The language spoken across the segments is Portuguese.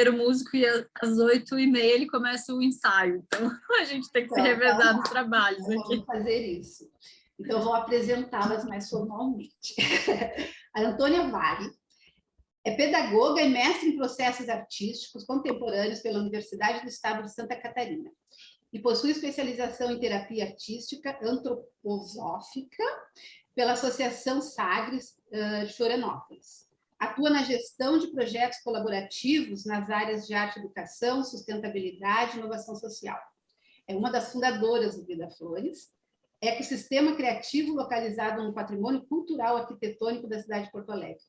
músico e às 8h30 ele começa o ensaio. Então, a gente tem que se revezar nos trabalhos aqui. Vamos fazer isso. Então, vou apresentá-las mais formalmente. A Antônia Vale é pedagoga e mestre em processos artísticos contemporâneos pela Universidade do Estado de Santa Catarina e possui especialização em terapia artística antroposófica pela Associação Sagres de Florianópolis. Atua na gestão de projetos colaborativos nas áreas de arte e educação, sustentabilidade e inovação social. É uma das fundadoras do Vida Flores, ecossistema criativo localizado no patrimônio cultural arquitetônico da cidade de Porto Alegre.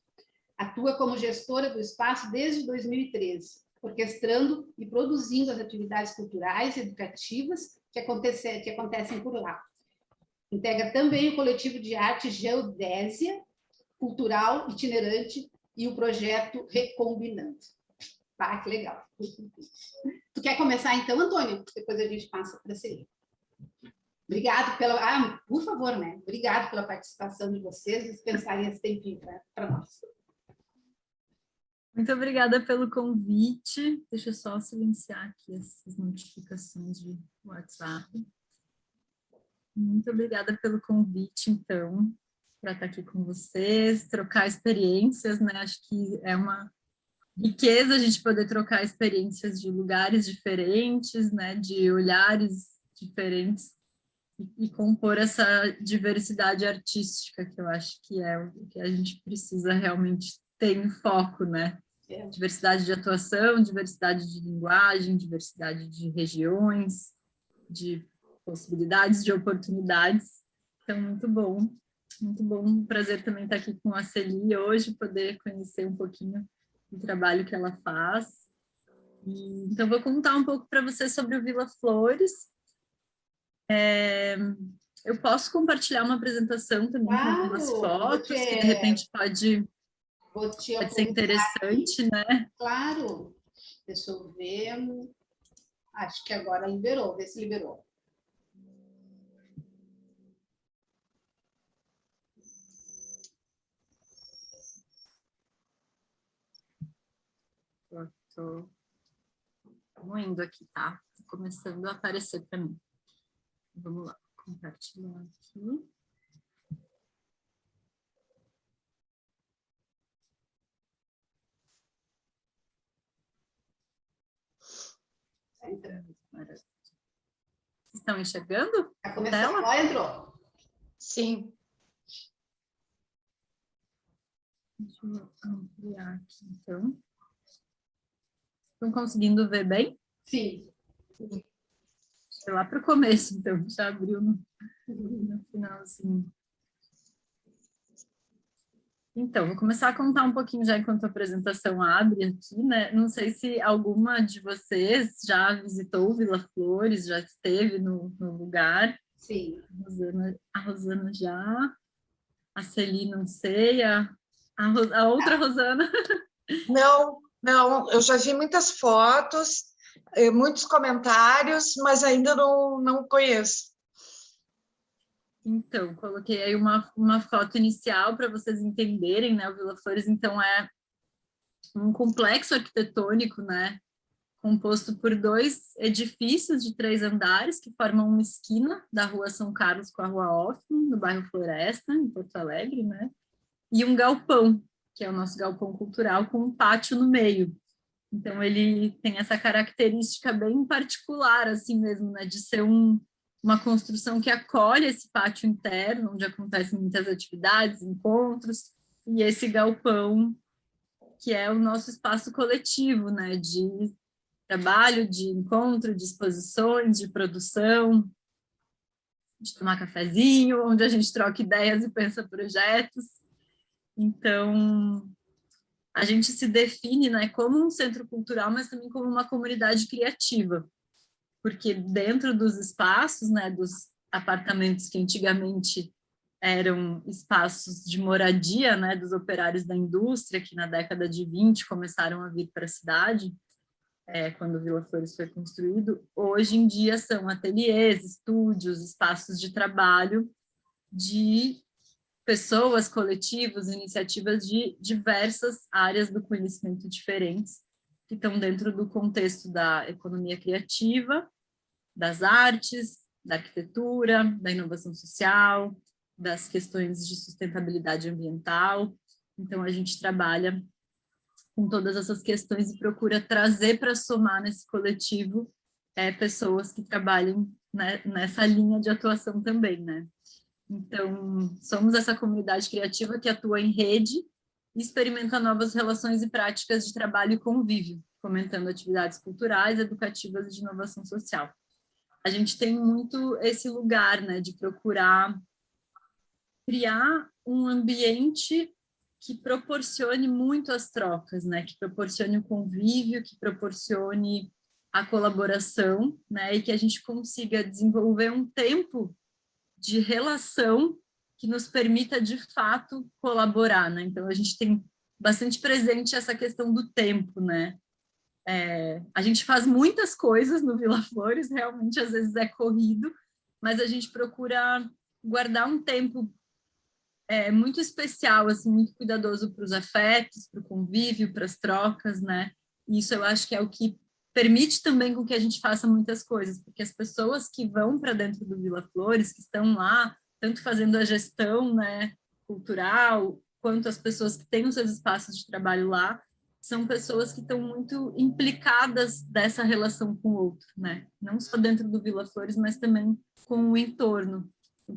Atua como gestora do espaço desde 2013, orquestrando e produzindo as atividades culturais e educativas que acontecem por lá. Integra também o coletivo de arte Geodésia, cultural itinerante, e o projeto Recombinando. Ah, que legal. Tu quer começar então, Antônio? Depois a gente passa para a Celina. Obrigado pela... Ah, por favor, né? Obrigado pela participação de vocês, dispensarem esse tempinho para nós. Muito obrigada pelo convite. Deixa eu só silenciar aqui essas notificações de WhatsApp. Muito obrigada pelo convite, então, para estar aqui com vocês, trocar experiências, né? Acho que é uma riqueza a gente poder trocar experiências de lugares diferentes, né? De olhares diferentes e compor essa diversidade artística, que eu acho que é o que a gente precisa realmente ter em foco, né? Diversidade de atuação, diversidade de linguagem, diversidade de regiões, de possibilidades, de oportunidades. Então, muito bom. Muito bom, um prazer também estar aqui com a Celi hoje, poder conhecer um pouquinho do trabalho que ela faz. Então, vou contar um pouco para você sobre o Vila Flores. Eu posso compartilhar uma apresentação também com algumas fotos, que de repente pode ser interessante, aqui, né? Claro. Deixa eu ver. Acho que agora liberou, vê se liberou. Estou indo aqui, tá? Tô começando a aparecer para mim. Vamos lá, compartilhar aqui. Vocês estão enxergando? Já começou, agora entrou. Sim. Deixa eu ampliar aqui, então. Estão conseguindo ver bem? Sim. Sei lá para o começo, então, já abriu no finalzinho. Então, vou começar a contar um pouquinho já enquanto a apresentação abre aqui, né? Não sei se alguma de vocês já visitou Vila Flores, já esteve no lugar. Sim. A Rosana já, a Celi não sei, a outra Rosana. Não, eu já vi muitas fotos, muitos comentários, mas ainda não conheço. Então, coloquei aí uma foto inicial para vocês entenderem, né? O Vila Flores, então, é um complexo arquitetônico, né? Composto por 2 edifícios de 3 andares que formam uma esquina da Rua São Carlos com a Rua Hoffman, no bairro Floresta, em Porto Alegre, né? E um galpão, que é o nosso galpão cultural, com um pátio no meio. Então, ele tem essa característica bem particular, assim mesmo, né? De ser uma construção que acolhe esse pátio interno, onde acontecem muitas atividades, encontros, e esse galpão, que é o nosso espaço coletivo, né? De trabalho, de encontro, de exposições, de produção, de tomar cafezinho, onde a gente troca ideias e pensa projetos. Então, a gente se define, né, como um centro cultural, mas também como uma comunidade criativa, porque dentro dos espaços, né, dos apartamentos que antigamente eram espaços de moradia, né, dos operários da indústria, que na década de 20 começaram a vir para a cidade, quando o Vila Flores foi construído, hoje em dia são ateliês, estúdios, espaços de trabalho de pessoas, coletivos, iniciativas de diversas áreas do conhecimento diferentes, que estão dentro do contexto da economia criativa, das artes, da arquitetura, da inovação social, das questões de sustentabilidade ambiental. Então, a gente trabalha com todas essas questões e procura trazer para somar nesse coletivo pessoas que trabalhem, né, nessa linha de atuação também, né? Então, somos essa comunidade criativa que atua em rede e experimenta novas relações e práticas de trabalho e convívio, fomentando atividades culturais, educativas e de inovação social. A gente tem muito esse lugar, né, de procurar criar um ambiente que proporcione muito as trocas, né, que proporcione o convívio, que proporcione a colaboração, né, e que a gente consiga desenvolver um tempo de relação que nos permita, de fato, colaborar, né? Então, a gente tem bastante presente essa questão do tempo, né? A gente faz muitas coisas no Vila Flores, realmente, às vezes é corrido, mas a gente procura guardar um tempo muito especial, assim, muito cuidadoso para os afetos, para o convívio, para as trocas, né? E isso eu acho que é o que permite também com que a gente faça muitas coisas, porque as pessoas que vão para dentro do Vila Flores, que estão lá, tanto fazendo a gestão, né, cultural, quanto as pessoas que têm os seus espaços de trabalho lá, são pessoas que estão muito implicadas dessa relação com o outro, né? Não só dentro do Vila Flores, mas também com o entorno.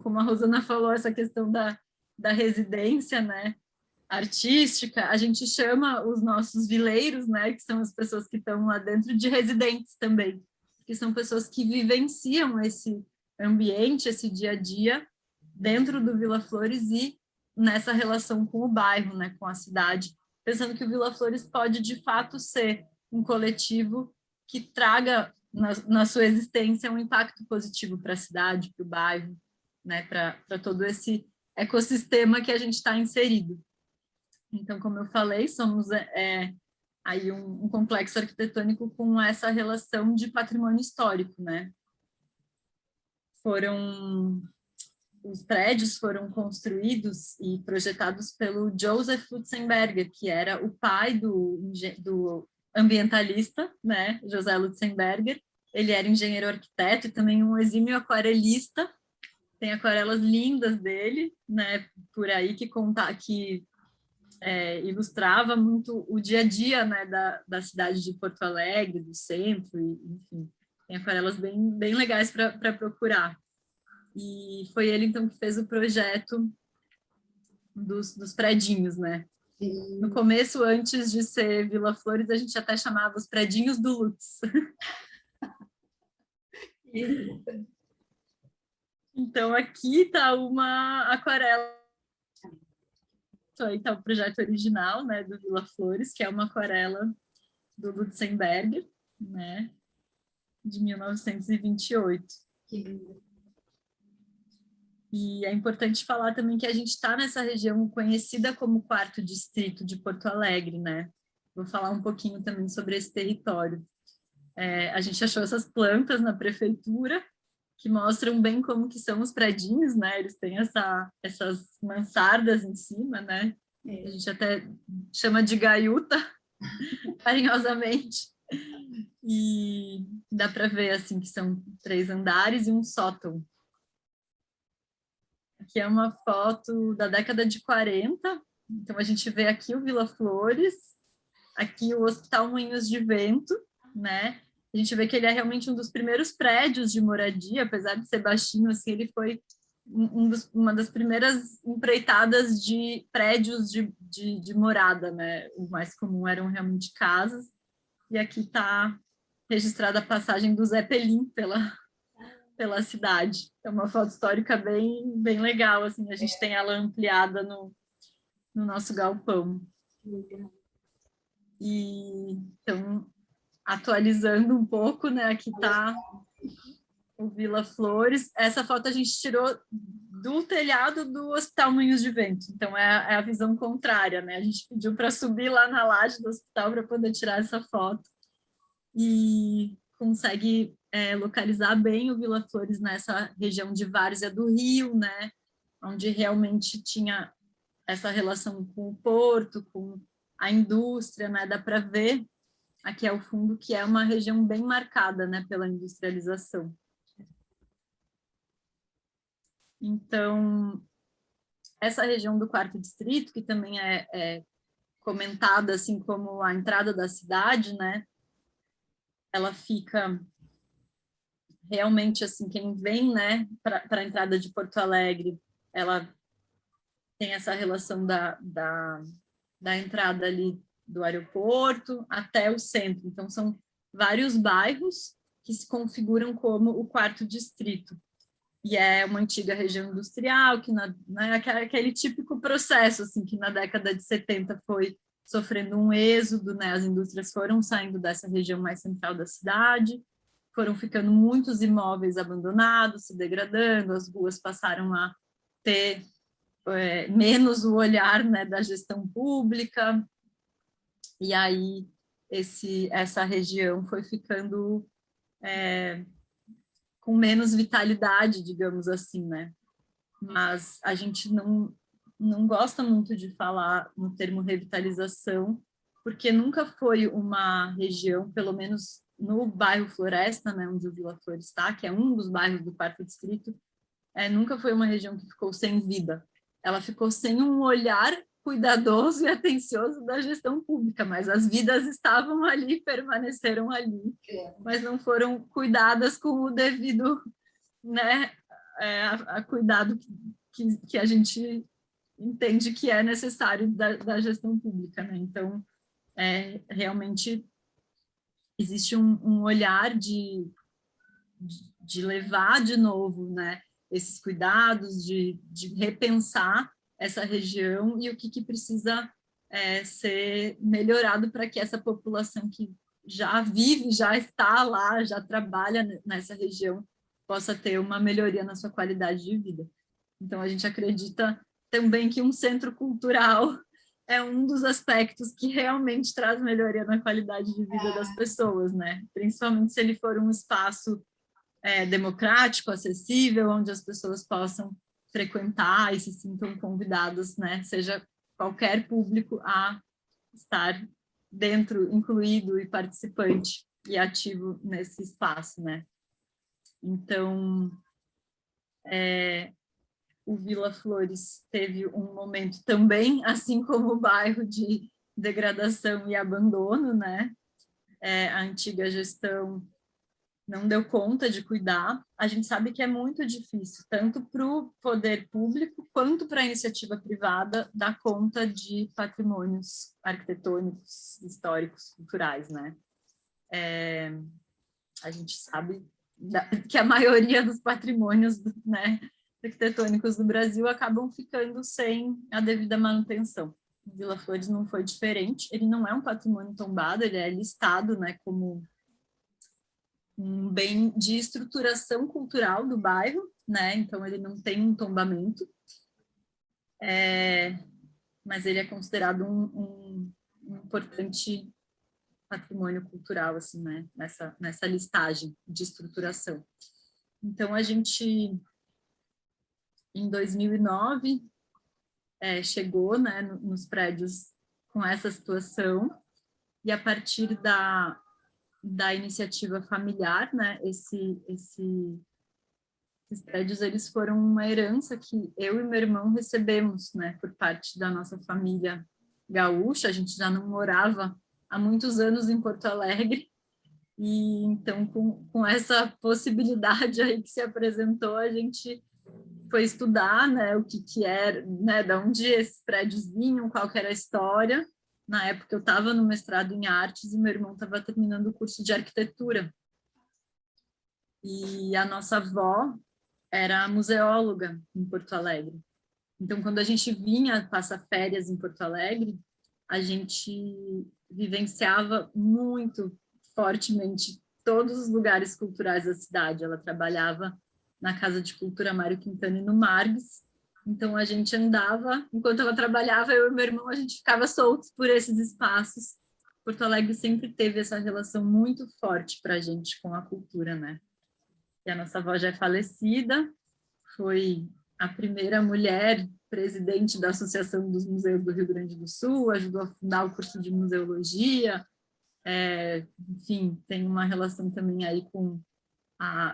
Como a Rosana falou, essa questão da residência, né, artística, a gente chama os nossos vileiros, né, que são as pessoas que estão lá dentro, de residentes também, que são pessoas que vivenciam esse ambiente, esse dia a dia dentro do Vila Flores e nessa relação com o bairro, né, com a cidade, pensando que o Vila Flores pode de fato ser um coletivo que traga na sua existência um impacto positivo para a cidade, para o bairro, né, para todo esse ecossistema que a gente está inserido. Então, como eu falei, somos aí um complexo arquitetônico com essa relação de patrimônio histórico, né? Os prédios foram construídos e projetados pelo Joseph Lutzenberger, que era o pai do ambientalista, né, José Lutzenberger. Ele era engenheiro arquiteto e também um exímio aquarelista. Tem aquarelas lindas dele, né, por aí que ilustrava muito o dia a dia, né, da cidade de Porto Alegre, do centro, enfim, tem aquarelas bem legais para procurar. E foi ele, então, que fez o projeto dos predinhos, né? No começo, antes de ser Vila Flores, a gente até chamava os predinhos do Lutz. Então, aqui está uma aquarela. Aí está o projeto original, né, do Vila Flores, que é uma aquarela do Lutzenberger, né, de 1928. Que lindo. E é importante falar também que a gente está nessa região conhecida como Quarto Distrito de Porto Alegre, né? Vou falar um pouquinho também sobre esse território. A gente achou essas plantas na prefeitura, que mostram bem como que são os predinhos, né? Eles têm essas mansardas em cima, né? A gente até chama de gaiuta, carinhosamente. E dá para ver, assim, que são 3 andares e um sótão. Aqui é uma foto da década de 40. Então, a gente vê aqui o Vila Flores, aqui o Hospital Moinhos de Vento, né? A gente vê que ele é realmente um dos primeiros prédios de moradia, apesar de ser baixinho, assim, ele foi uma das primeiras empreitadas de prédios de morada, né? O mais comum eram realmente casas, e aqui está registrada a passagem do Zé Pelim pela cidade. É uma foto histórica bem legal, assim, a gente tem ela ampliada no nosso galpão. E, então, atualizando um pouco, né, aqui está o Vila Flores. Essa foto a gente tirou do telhado do Hospital Moinhos de Vento, então é a visão contrária, né? A gente pediu para subir lá na laje do hospital para poder tirar essa foto e consegue localizar bem o Vila Flores nessa região de Várzea do Rio, né? Onde realmente tinha essa relação com o porto, com a indústria, né? Dá para ver aqui é o fundo, que é uma região bem marcada, né, pela industrialização. Então, essa região do Quarto Distrito, que também é comentada assim como a entrada da cidade, né, ela fica realmente assim, quem vem, né, para a entrada de Porto Alegre, ela tem essa relação da entrada ali do aeroporto até o centro. Então, são vários bairros que se configuram como o Quarto Distrito. E é uma antiga região industrial, que né, aquele típico processo assim, que na década de 70 foi sofrendo um êxodo, né? As indústrias foram saindo dessa região mais central da cidade, foram ficando muitos imóveis abandonados, se degradando, as ruas passaram a ter menos o olhar, né, da gestão pública, e aí essa região foi ficando com menos vitalidade, digamos assim, né? Mas a gente não gosta muito de falar no termo revitalização, porque nunca foi uma região, pelo menos no bairro Floresta, né, onde o Vila Flores está, que é um dos bairros do Quarto Distrito, nunca foi uma região que ficou sem vida. Ela ficou sem um olhar cuidadoso e atencioso da gestão pública, mas as vidas estavam ali, permaneceram ali, mas não foram cuidadas com o devido, né, a cuidado que a gente entende que é necessário da gestão pública, né? Então, realmente existe um olhar de levar de novo, né, esses cuidados, de repensar essa região e o que precisa ser melhorado para que essa população que já vive, já está lá, já trabalha nessa região, possa ter uma melhoria na sua qualidade de vida. Então, a gente acredita também que um centro cultural é um dos aspectos que realmente traz melhoria na qualidade de vida das pessoas, né? Principalmente se ele for um espaço democrático, acessível, onde as pessoas possam frequentar e se sintam convidadas, né? Seja qualquer público a estar dentro, incluído e participante e ativo nesse espaço, né? Então, o Vila Flores teve um momento também, assim como o bairro, de degradação e abandono, né? A antiga gestão não deu conta de cuidar. A gente sabe que é muito difícil, tanto para o poder público quanto para a iniciativa privada, dar conta de patrimônios arquitetônicos, históricos, culturais, né? A gente sabe que a maioria dos patrimônios, né, arquitetônicos do Brasil acabam ficando sem a devida manutenção. Vila Flores não foi diferente, ele não é um patrimônio tombado, ele é listado, né, como um bem de estruturação cultural do bairro, né, então ele não tem um tombamento, mas ele é considerado um importante patrimônio cultural, assim, né, nessa listagem de estruturação. Então, a gente, em 2009, chegou, né, nos prédios com essa situação, e a partir da iniciativa familiar, né, esses prédios, eles foram uma herança que eu e meu irmão recebemos, né, por parte da nossa família gaúcha. A gente já não morava há muitos anos em Porto Alegre, e então com essa possibilidade aí que se apresentou, a gente foi estudar, né, o que era, né, de onde esses prédios vinham, qual que era a história. Na época eu estava no mestrado em artes e meu irmão estava terminando o curso de arquitetura. E a nossa avó era museóloga em Porto Alegre. Então, quando a gente vinha passar férias em Porto Alegre, a gente vivenciava muito fortemente todos os lugares culturais da cidade. Ela trabalhava na Casa de Cultura Mário Quintana e no Margs. Então, a gente andava, enquanto ela trabalhava, eu e meu irmão, a gente ficava soltos por esses espaços. Porto Alegre sempre teve essa relação muito forte para a gente com a cultura, né? E a nossa avó já é falecida, foi a primeira mulher presidente da Associação dos Museus do Rio Grande do Sul, ajudou a fundar o curso de museologia, enfim, tem uma relação também aí com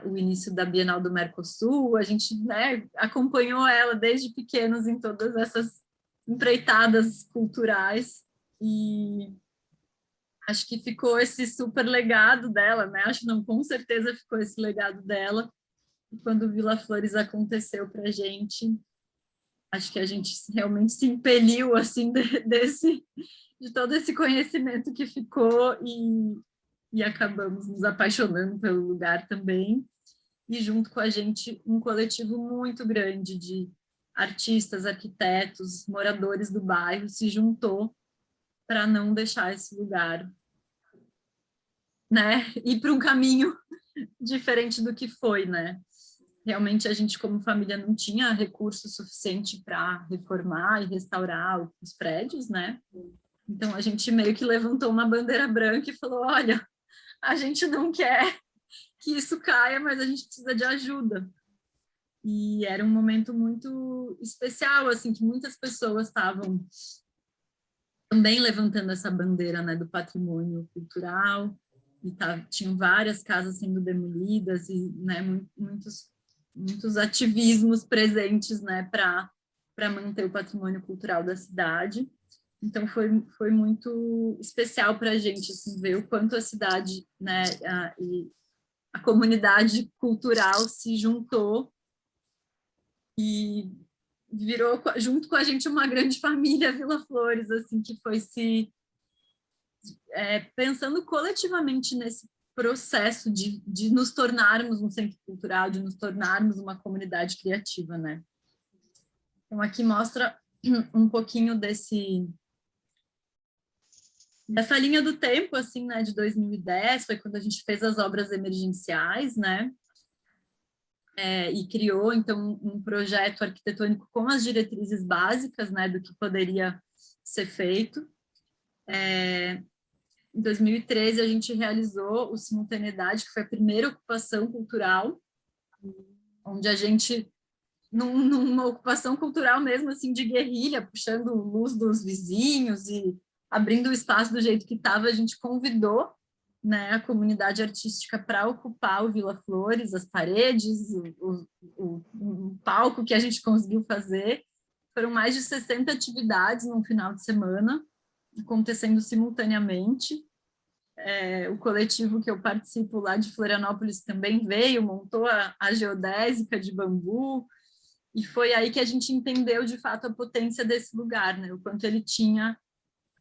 o início da Bienal do Mercosul. A gente, né, acompanhou ela desde pequenos em todas essas empreitadas culturais, e acho que ficou esse super legado dela, né? Acho não, com certeza ficou esse legado dela. E quando o Vila Flores aconteceu para a gente, acho que a gente realmente se impeliu assim de todo esse conhecimento que ficou, e acabamos nos apaixonando pelo lugar também. E junto com a gente um coletivo muito grande de artistas, arquitetos, moradores do bairro se juntou para não deixar esse lugar, né, ir para um caminho diferente do que foi, né? Realmente a gente, como família, não tinha recurso suficiente para reformar e restaurar os prédios, né? Então a gente meio que levantou uma bandeira branca e falou: olha, a gente não quer que isso caia, mas a gente precisa de ajuda. E era um momento muito especial, assim, que muitas pessoas estavam também levantando essa bandeira, né, do patrimônio cultural, e tinham várias casas sendo demolidas, e, né, muitos ativismos presentes, né, para manter o patrimônio cultural da cidade. Então foi muito especial para a gente, assim, ver o quanto a cidade, né, e a comunidade cultural se juntou e virou junto com a gente uma grande família Vila Flores, assim, que foi se pensando coletivamente nesse processo de nos tornarmos um centro cultural, de nos tornarmos uma comunidade criativa, né? Então aqui mostra um pouquinho dessa linha do tempo, assim, né, de 2010, foi quando a gente fez as obras emergenciais, né, e criou, então, um projeto arquitetônico com as diretrizes básicas, né, do que poderia ser feito. Em 2013, a gente realizou o Simultaneidade, que foi a primeira ocupação cultural, onde a gente, numa ocupação cultural mesmo, assim, de guerrilha, puxando luz dos vizinhos e abrindo o espaço do jeito que estava, a gente convidou, né, a comunidade artística para ocupar o Vila Flores, as paredes, o palco que a gente conseguiu fazer. Foram mais de 60 atividades num final de semana, acontecendo simultaneamente. O coletivo que eu participo lá de Florianópolis também veio, montou a geodésica de bambu, e foi aí que a gente entendeu de fato a potência desse lugar, né? O quanto ele tinha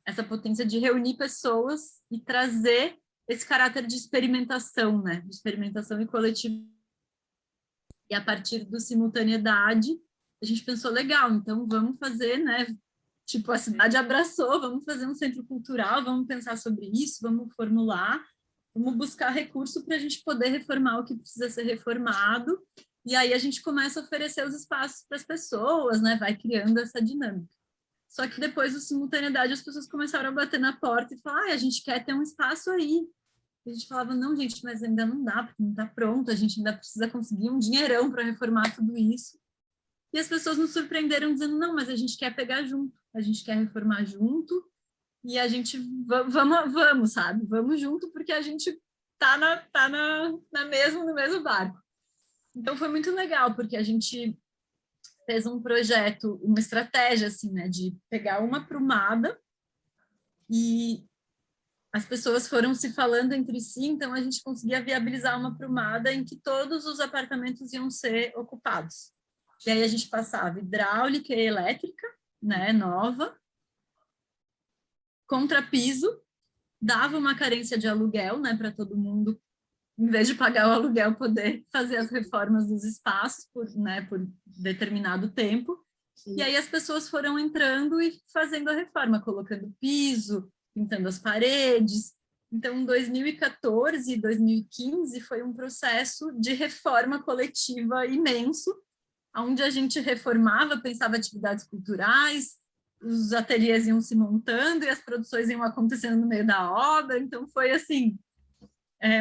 essa potência de reunir pessoas e trazer esse caráter de experimentação, né? De experimentação e coletivo. E a partir do Simultaneidade, a gente pensou, legal, então vamos fazer, né? Tipo, a cidade abraçou, vamos fazer um centro cultural, vamos pensar sobre isso, vamos formular, vamos buscar recurso para a gente poder reformar o que precisa ser reformado, e aí a gente começa a oferecer os espaços para as pessoas, né? Vai criando essa dinâmica. Só que depois do Simultaneidade, as pessoas começaram a bater na porta e falar, a gente quer ter um espaço aí. E a gente falava, não, gente, mas ainda não dá, porque não está pronto, a gente ainda precisa conseguir um dinheirão para reformar tudo isso. E as pessoas nos surpreenderam dizendo, não, mas a gente quer pegar junto, a gente quer reformar junto, e a gente, vamos, sabe? Vamos junto, porque a gente tá no mesmo barco. Então foi muito legal, porque a gente fez um projeto, uma estratégia, assim, né, de pegar uma prumada, e as pessoas foram se falando entre si, então a gente conseguia viabilizar uma prumada em que todos os apartamentos iam ser ocupados. E aí a gente passava hidráulica e elétrica, né, nova, contrapiso, dava uma carência de aluguel, né, para todo mundo, em vez de pagar o aluguel, poder fazer as reformas dos espaços por determinado tempo. Sim. E aí as pessoas foram entrando e fazendo a reforma, colocando piso, pintando as paredes. Então, 2014 e 2015 foi um processo de reforma coletiva imenso, onde a gente reformava, pensava atividades culturais, os ateliês iam se montando e as produções iam acontecendo no meio da obra. Então, foi assim,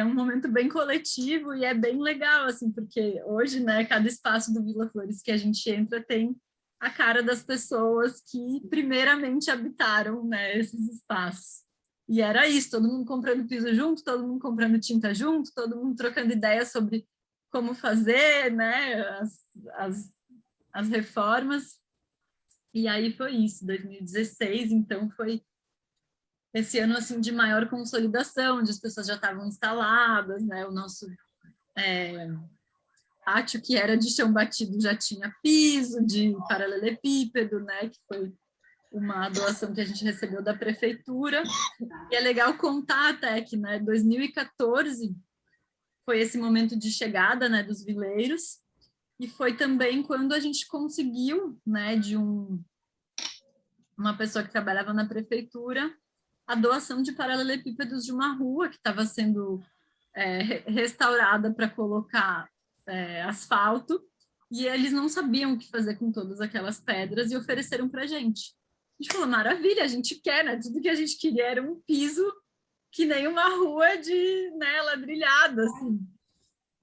um momento bem coletivo, e é bem legal, assim, porque hoje, né, cada espaço do Vila Flores que a gente entra tem a cara das pessoas que primeiramente habitaram, né, esses espaços. E era isso, todo mundo comprando piso junto, todo mundo comprando tinta junto, todo mundo trocando ideias sobre como fazer, né, as reformas. E aí foi isso, 2016, então foi esse ano assim de maior consolidação, onde as pessoas já estavam instaladas, né, o nosso pátio, que era de chão batido, já tinha piso de paralelepípedo, né, que foi uma doação que a gente recebeu da prefeitura. E é legal contar até que, né, 2014 foi esse momento de chegada, né, dos vileiros, e foi também quando a gente conseguiu, né, de uma pessoa que trabalhava na prefeitura, a doação de paralelepípedos de uma rua que estava sendo restaurada para colocar asfalto, e eles não sabiam o que fazer com todas aquelas pedras e ofereceram para a gente. A gente falou, maravilha, a gente quer, né? Tudo que a gente queria era um piso que nem uma rua de, né, ladrilhada, assim,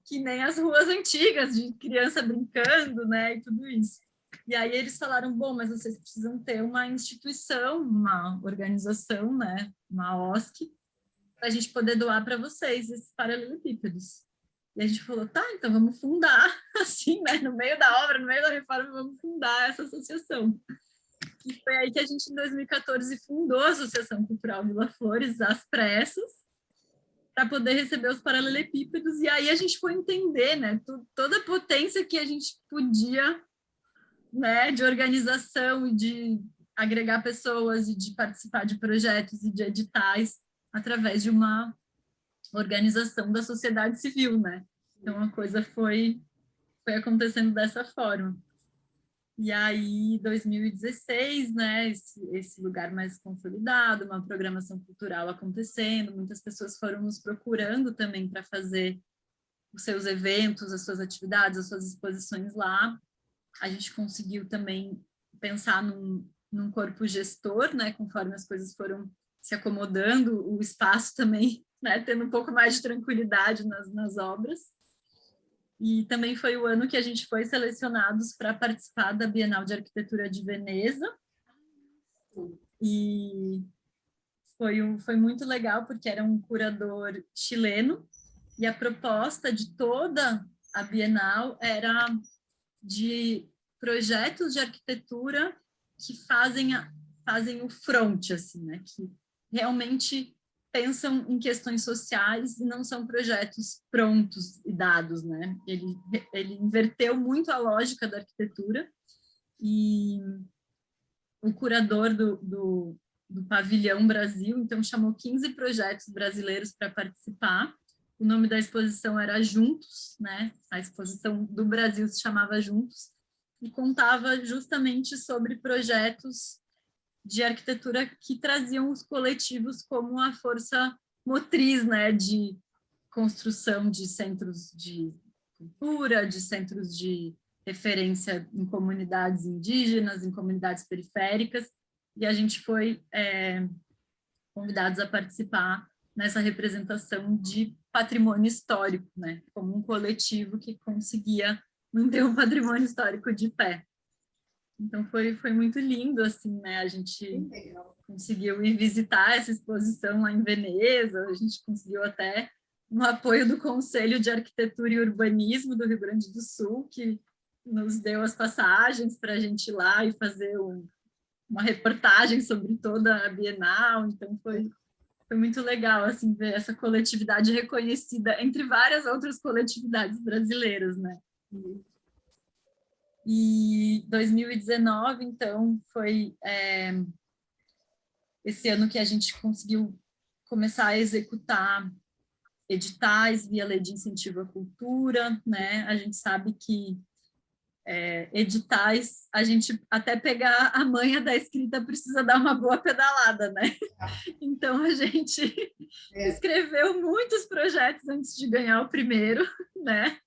que nem as ruas antigas, de criança brincando, né, e tudo isso. E aí eles falaram, bom, mas vocês precisam ter uma instituição, uma organização, né, uma OSC, para a gente poder doar para vocês esses paralelepípedos. E a gente falou, tá, então vamos fundar, assim, né, no meio da obra, no meio da reforma, vamos fundar essa associação. E foi aí que a gente, em 2014, fundou a Associação Cultural Vila Flores, às pressas, para poder receber os paralelepípedos, e aí a gente foi entender, né, toda a potência que a gente podia, né, de organização e de agregar pessoas e de participar de projetos e de editais através de uma organização da sociedade civil, né? Então a coisa foi acontecendo dessa forma. E aí, 2016, né, esse lugar mais consolidado, uma programação cultural acontecendo, muitas pessoas foram nos procurando também para fazer os seus eventos, as suas atividades, as suas exposições lá. A gente conseguiu também pensar num corpo gestor, né, conforme as coisas foram se acomodando, o espaço também, né, tendo um pouco mais de tranquilidade nas obras. E também foi o ano que a gente foi selecionados para participar da Bienal de Arquitetura de Veneza. E foi muito legal, porque era um curador chileno, e a proposta de toda a Bienal era de projetos de arquitetura que fazem o front, assim, né? Que realmente pensam em questões sociais e não são projetos prontos e dados, né? Ele inverteu muito a lógica da arquitetura, e o curador do Pavilhão Brasil, então, chamou 15 projetos brasileiros para participar. O nome da exposição era Juntos, né? A exposição do Brasil se chamava Juntos, e contava justamente sobre projetos de arquitetura que traziam os coletivos como a força motriz, né, de construção de centros de cultura, de centros de referência em comunidades indígenas, em comunidades periféricas, e a gente foi convidados a participar nessa representação de patrimônio histórico, né, como um coletivo que conseguia manter o patrimônio histórico de pé. Então foi muito lindo, assim, né? A gente conseguiu ir visitar essa exposição lá em Veneza, a gente conseguiu até um apoio do Conselho de Arquitetura e Urbanismo do Rio Grande do Sul, que nos deu as passagens para a gente ir lá e fazer uma reportagem sobre toda a Bienal. Então foi muito legal, assim, ver essa coletividade reconhecida entre várias outras coletividades brasileiras, né? E 2019, então, foi esse ano que a gente conseguiu começar a executar editais via Lei de Incentivo à Cultura, né? A gente sabe que editais, a gente até pegar a manha da escrita precisa dar uma boa pedalada, né? Então, a gente escreveu muitos projetos antes de ganhar o primeiro, né?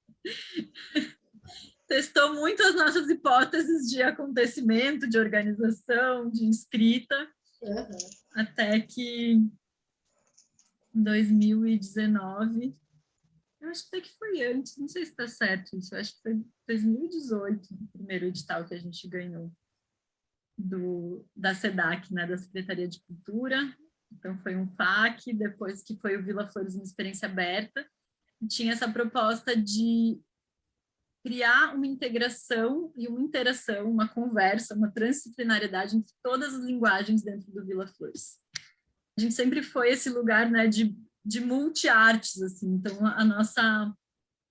Testou muito as nossas hipóteses de acontecimento, de organização, de escrita, até que em 2019, eu acho até que foi antes, não sei se está certo isso, eu acho que foi 2018, o primeiro edital que a gente ganhou da SEDAC, né, da Secretaria de Cultura, Então, foi um FAQ, depois que foi o Vila Flores, uma experiência aberta, e tinha essa proposta de criar uma integração e uma interação, uma conversa, uma transdisciplinariedade entre todas as linguagens dentro do Vila Flores. A gente sempre foi esse lugar, né, de multi-artes, assim, então a nossa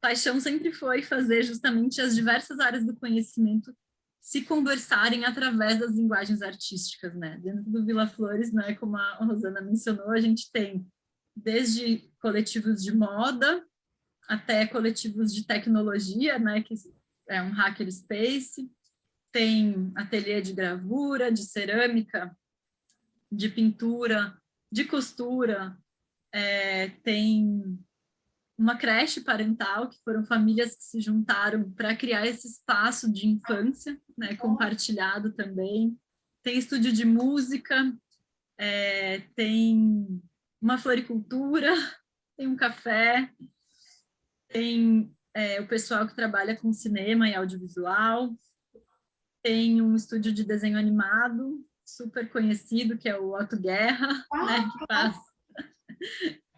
paixão sempre foi fazer justamente as diversas áreas do conhecimento se conversarem através das linguagens artísticas, né? Dentro do Vila Flores, né, como a Rosana mencionou, a gente tem desde coletivos de moda até coletivos de tecnologia, né, que é um hackerspace, tem ateliê de gravura, de cerâmica, de pintura, de costura, tem uma creche parental, que foram famílias que se juntaram para criar esse espaço de infância, né, compartilhado também. Tem estúdio de música, tem uma floricultura, tem um café, tem o pessoal que trabalha com cinema e audiovisual, tem um estúdio de desenho animado, super conhecido, que é o Otto Guerra, né, que faz...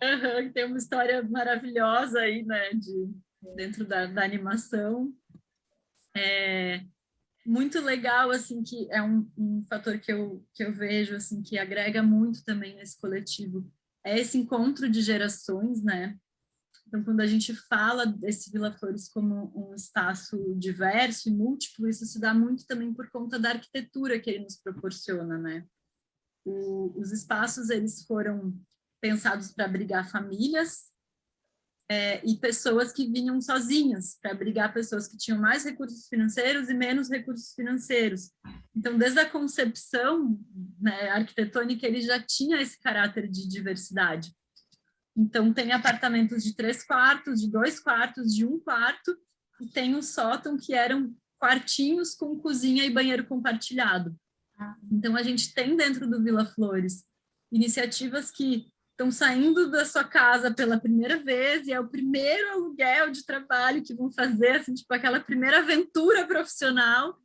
Uhum, tem uma história maravilhosa aí, né, dentro da animação. Muito legal, assim, que é um fator que eu vejo, assim, que agrega muito também nesse coletivo, é esse encontro de gerações, né? Então, quando a gente fala desse Vila Flores como um espaço diverso e múltiplo, isso se dá muito também por conta da arquitetura que ele nos proporciona, né? Os espaços, eles foram pensados para abrigar famílias e pessoas que vinham sozinhas, para abrigar pessoas que tinham mais recursos financeiros e menos recursos financeiros. Então, desde a concepção, né, arquitetônica, ele já tinha esse caráter de diversidade. Então, tem apartamentos de 3 quartos, de 2 quartos, de 1 quarto, e tem um sótão que eram quartinhos com cozinha e banheiro compartilhado. Então, a gente tem dentro do Vila Flores iniciativas que estão saindo da sua casa pela primeira vez e é o primeiro aluguel de trabalho que vão fazer, assim, tipo aquela primeira aventura profissional.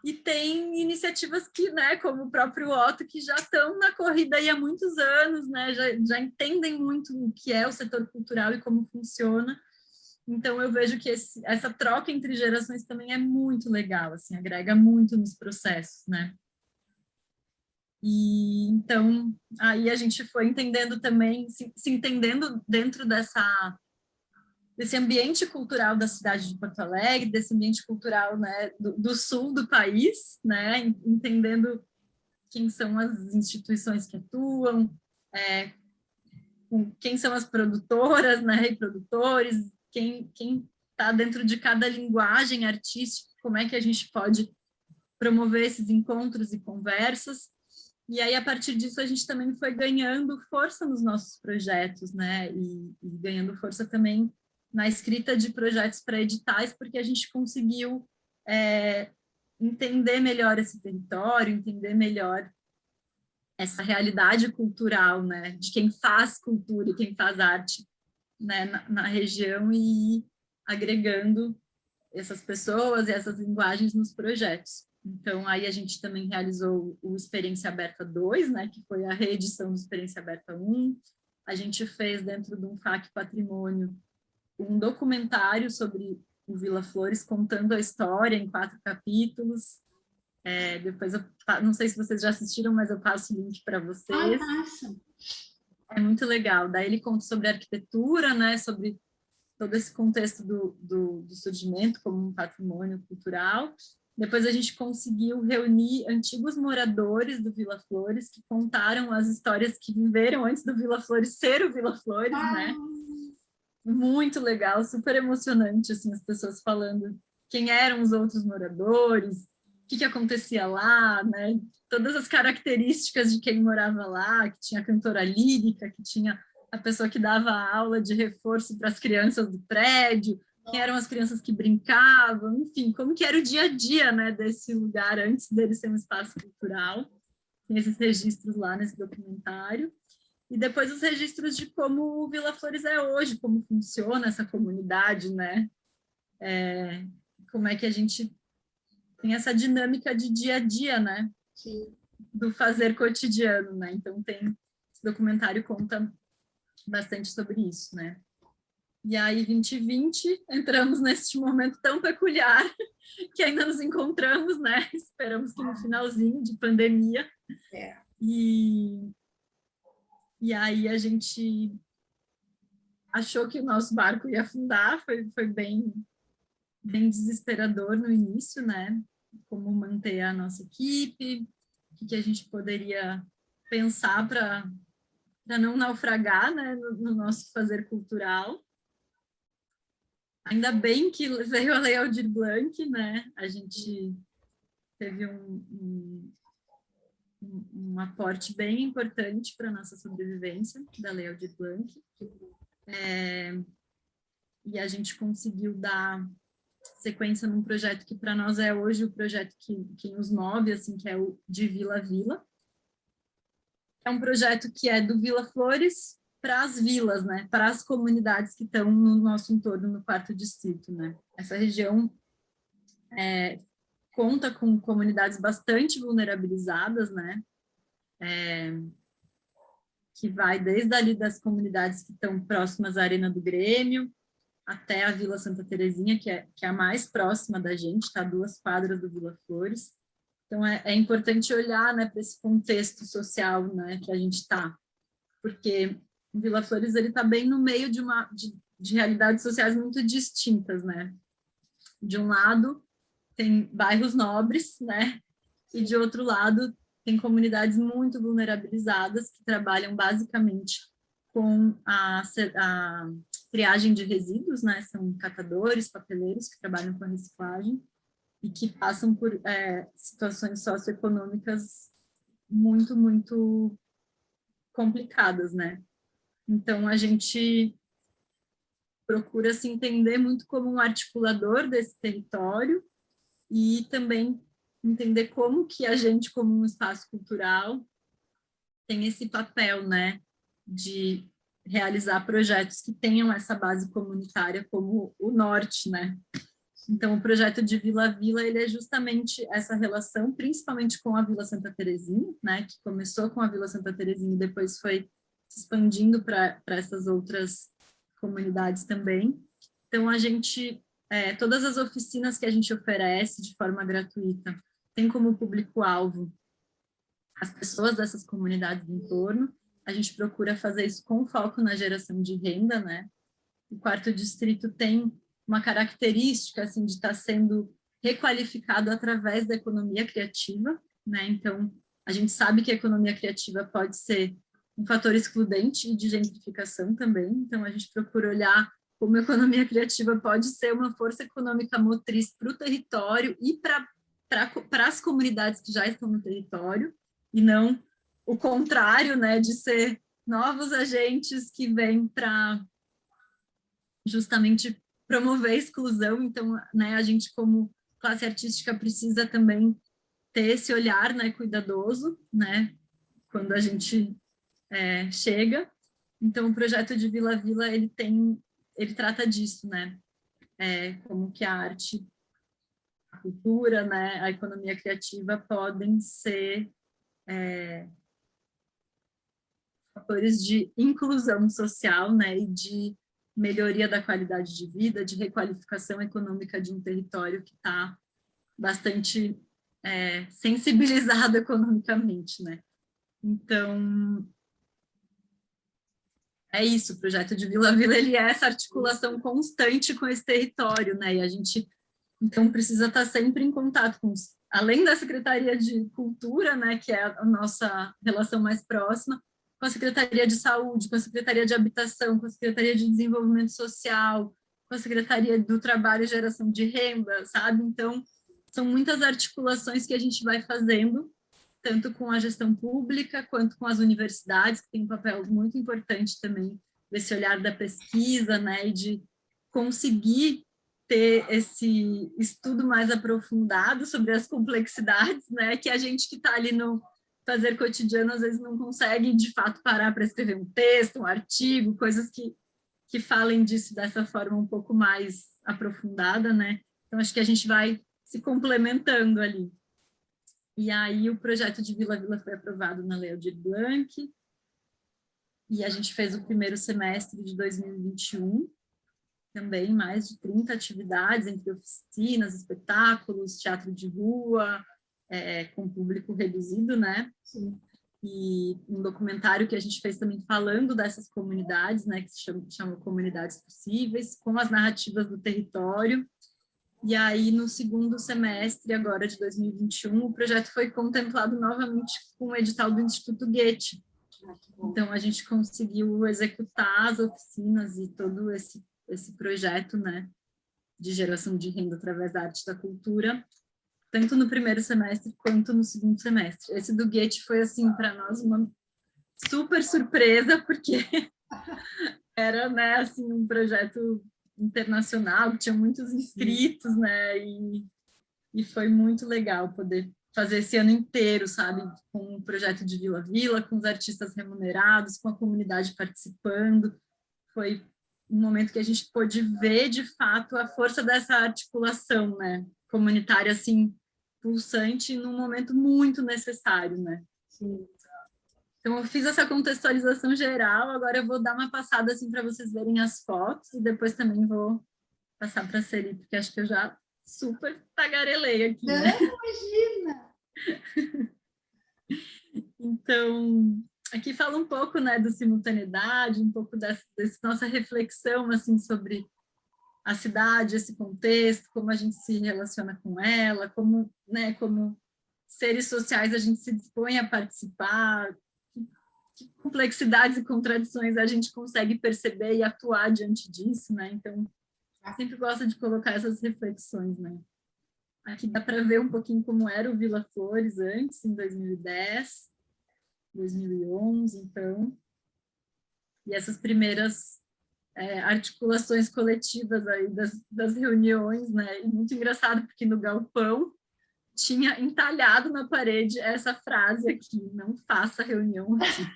E tem iniciativas que, né, como o próprio Otto, que já estão na corrida aí há muitos anos, né, já entendem muito o que é o setor cultural e como funciona. Então, eu vejo que essa troca entre gerações também é muito legal, assim, agrega muito nos processos, né. E então, aí a gente foi entendendo também, se entendendo dentro desse ambiente cultural da cidade de Porto Alegre, desse ambiente cultural, né, do sul do país, né, entendendo quem são as instituições que atuam, quem são as produtoras, né, e produtores, quem está dentro de cada linguagem artística, como é que a gente pode promover esses encontros e conversas. E aí, a partir disso, a gente também foi ganhando força nos nossos projetos, né? E ganhando força também na escrita de projetos para editais, porque a gente conseguiu entender melhor esse território, entender melhor essa realidade cultural, né? De quem faz cultura e quem faz arte, né? Na região e ir agregando essas pessoas e essas linguagens nos projetos. Então, aí a gente também realizou o Experiência Aberta 2, né, que foi a reedição do Experiência Aberta 1. A gente fez, dentro de um FAQ Patrimônio, um documentário sobre o Vila Flores, contando a história em 4 capítulos. Depois, não sei se vocês já assistiram, mas eu passo o link para vocês. Nossa. É muito legal. Daí ele conta sobre arquitetura, né, sobre todo esse contexto do surgimento como um patrimônio cultural. Depois a gente conseguiu reunir antigos moradores do Vila Flores que contaram as histórias que viveram antes do Vila Flores ser o Vila Flores, né? Muito legal, super emocionante, assim, as pessoas falando quem eram os outros moradores, o que acontecia lá, né? Todas as características de quem morava lá, que tinha cantora lírica, que tinha a pessoa que dava aula de reforço para as crianças do prédio, quem eram as crianças que brincavam, enfim, como que era o dia a dia, né, desse lugar antes dele ser um espaço cultural. Tem esses registros lá nesse documentário. E depois os registros de como o Vila Flores é hoje, como funciona essa comunidade, né? Como é que a gente tem essa dinâmica de dia a dia, né? Sim. Do fazer cotidiano, né? Então tem esse documentário conta bastante sobre isso, né? E aí, 2020, entramos neste momento tão peculiar que ainda nos encontramos, né? Esperamos que no finalzinho de pandemia. E aí a gente achou que o nosso barco ia afundar, foi bem desesperador no início, né? Como manter a nossa equipe, o que a gente poderia pensar para não naufragar, né, no nosso fazer cultural. Ainda bem que veio a Lei Aldir Blanc, né? A gente teve um aporte bem importante para a nossa sobrevivência da Lei Aldir Blanc. E a gente conseguiu dar sequência num projeto que para nós é hoje o projeto que nos move, assim, que é o de Vila a Vila. É um projeto que é do Vila Flores para as vilas, né, para as comunidades que estão no nosso entorno, no 4º distrito, né. Essa região conta com comunidades bastante vulnerabilizadas, né, que vai desde ali das comunidades que estão próximas à Arena do Grêmio, até a Vila Santa Terezinha, que é a mais próxima da gente, está a 2 quadras do Vila Flores. Então, é importante olhar, né, para esse contexto social, né, que a gente está, porque o Vila Flores está bem no meio de realidades sociais muito distintas, né? De um lado, tem bairros nobres, né? E de outro lado, tem comunidades muito vulnerabilizadas que trabalham basicamente com a triagem de resíduos, né? São catadores, papeleiros que trabalham com a reciclagem e que passam por situações socioeconômicas muito, muito complicadas, né? Então, a gente procura se entender muito como um articulador desse território e também entender como que a gente, como um espaço cultural, tem esse papel, né, de realizar projetos que tenham essa base comunitária como o norte, né? Então, o projeto de Vila a Vila, ele é justamente essa relação, principalmente com a Vila Santa Terezinha, né, que começou com a Vila Santa Terezinha e depois foi se expandindo para essas outras comunidades também. Então, a gente, todas as oficinas que a gente oferece de forma gratuita, tem como público-alvo as pessoas dessas comunidades do entorno. A gente procura fazer isso com foco na geração de renda, né? O 4º distrito tem uma característica, assim, de estar sendo requalificado através da economia criativa, né? Então, a gente sabe que a economia criativa pode ser um fator excludente e de gentrificação também, então a gente procura olhar como a economia criativa pode ser uma força econômica motriz para o território e para as comunidades que já estão no território, e não o contrário, né, de ser novos agentes que vêm para justamente promover a exclusão. Então, né, a gente como classe artística precisa também ter esse olhar, né, cuidadoso, né, quando a gente chega. Então, o projeto de Vila a Vila, ele trata disso, né, como que a arte, a cultura, né, a economia criativa podem ser fatores de inclusão social, né, e de melhoria da qualidade de vida, de requalificação econômica de um território que está bastante sensibilizado economicamente, né. Então, é isso, o projeto de Vila a Vila, ele é essa articulação constante com esse território, né, e a gente, então, precisa estar sempre em contato com além da Secretaria de Cultura, né, que é a nossa relação mais próxima, com a Secretaria de Saúde, com a Secretaria de Habitação, com a Secretaria de Desenvolvimento Social, com a Secretaria do Trabalho e Geração de Renda, sabe? Então, são muitas articulações que a gente vai fazendo, tanto com a gestão pública, quanto com as universidades, que tem um papel muito importante também, desse olhar da pesquisa, né, e de conseguir ter esse estudo mais aprofundado sobre as complexidades, né, que a gente que está ali no fazer cotidiano, às vezes não consegue, de fato, parar para escrever um texto, um artigo, coisas que falem disso dessa forma um pouco mais aprofundada, né? Então, acho que a gente vai se complementando ali. E aí, o projeto de Vila a Vila foi aprovado na Lei Aldir Blanc, E a gente fez o primeiro semestre de 2021, também mais de 30 atividades, entre oficinas, espetáculos, teatro de rua, com público reduzido, né? Sim. E um documentário que a gente fez também falando dessas comunidades, né, que se chama Comunidades Possíveis, com as narrativas do território. E aí, no segundo semestre, agora de 2021, o projeto foi contemplado novamente com o edital do Instituto Goethe. Então, a gente conseguiu executar as oficinas e todo esse projeto, né, de geração de renda através da arte e da cultura, tanto no primeiro semestre quanto no segundo semestre. Esse do Goethe foi, assim, para nós uma super surpresa, porque era, né, assim, um projeto internacional, que tinha muitos inscritos, né, e foi muito legal poder fazer esse ano inteiro, sabe, com o projeto de Vila Vila, com os artistas remunerados, com a comunidade participando. Foi um momento que a gente pôde ver, de fato, a força dessa articulação, né, comunitária, assim, pulsante, num momento muito necessário, né. Sim. Então, eu fiz essa contextualização geral, agora eu vou dar uma passada, assim, para vocês verem as fotos, e depois também vou passar para a Celi, porque acho que eu já super tagarelei aqui, Não, né? imagina! Então, aqui fala um pouco, né, do simultaneidade, um pouco dessa nossa reflexão, assim, sobre a cidade, esse contexto, como a gente se relaciona com ela, como, né, como seres sociais a gente se dispõe a participar, que complexidades e contradições a gente consegue perceber e atuar diante disso, né? Então, eu sempre gosto de colocar essas reflexões, né? Aqui dá para ver um pouquinho como era o Vila Flores antes, em 2010, 2011, então. E essas primeiras articulações coletivas aí das reuniões, né? E muito engraçado, porque no galpão tinha entalhado na parede essa frase aqui: não faça reunião aqui.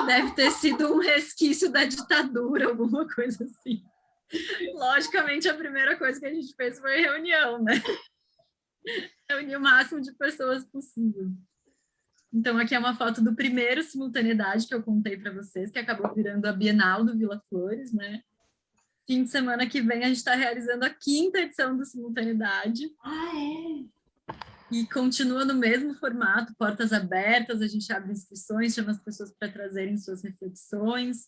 Deve ter sido um resquício da ditadura, alguma coisa assim. Logicamente, a primeira coisa que a gente fez foi reunião, né? Reunir o máximo de pessoas possível. Então, aqui é uma foto do primeiro Simultaneidade que eu contei para vocês, que acabou virando a Bienal do Vila Flores, né? Fim de semana que vem a gente está realizando a 5ª edição do Simultaneidade. Ah, é? E continua no mesmo formato, portas abertas, a gente abre inscrições, chama as pessoas para trazerem suas reflexões,